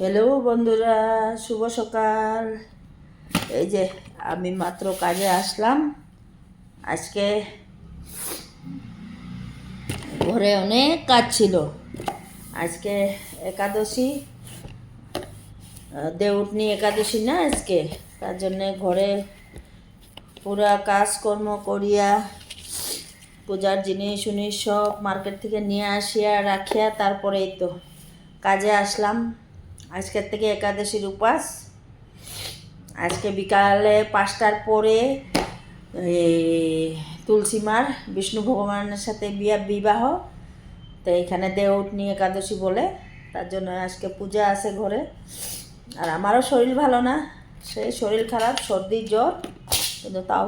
Hello বন্ধুরা, শুভ সকাল। এই যে আমি মাত্র কাজে আসলাম। আজকে ঘরে অনেক কাজ ছিল। আজকে একাদশী, দেউটনি একাদশী না আজকে, তার জন্যে ঘরে পুরা কাজকর্ম করিয়া পূজার জিনিস উনিশ সব মার্কেট থেকে নিয়ে আসিয়া রাখিয়া তারপরে এই তো কাজে আসলাম। আজকের থেকে একাদশীর উপাস। আজকে বিকালে 5টার পরে তুলসী মার বিষ্ণু ভগবানের সাথে বিবাহ, তো এখানে দেউটনি একাদশী বলে, তার জন্য আজকে পূজা আছে ঘরে। আর আমারও শরীর ভালো না, সেই শরীর খারাপ, সর্দি জ্বর, কিন্তু তাও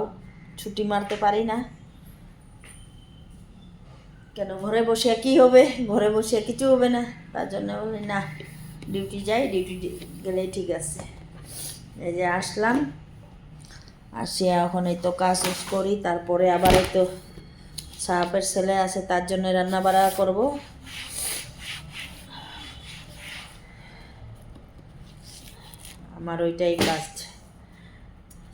ছুটি মারতে পারি না। কেন ঘরে বসে কি হবে, ঘরে বসে কিছু হবে না, তার জন্য বলি না, ডিউটি যাই, ডিউটি গেলেই ঠিক আছে। এই যে আসলাম, আসিয়া এখন এই তো কাজ করি, তারপরে আবার এই তো সাহাবের ছেলে আছে, তার জন্য রান্না বাড়া করবো। আমার ওইটাই কাজ।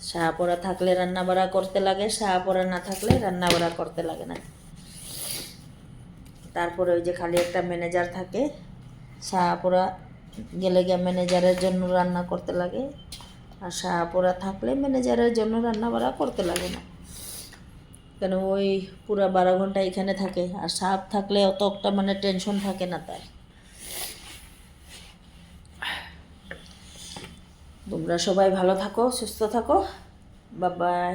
শাহপোড়া থাকলে রান্না বাড়া করতে লাগে, শাহপোড়া না থাকলে রান্না বাড়া করতে লাগে না। তারপরে ওই যে খালি একটা ম্যানেজার থাকে, শাহপোড়া গেলে গিয়ে ম্যানেজারের জন্য রান্না করতে লাগে, আর শাহপোড়া থাকলে ম্যানেজারের জন্য রান্না বাড়া করতে লাগে না। কেন ওই পুরা 12 ঘন্টা এখানে থাকে, আর সাপ থাকলে অত একটা মানে টেনশন থাকে না তার। তোমরা সবাই ভালো থাকো, সুস্থ থাকো, বাই বাই।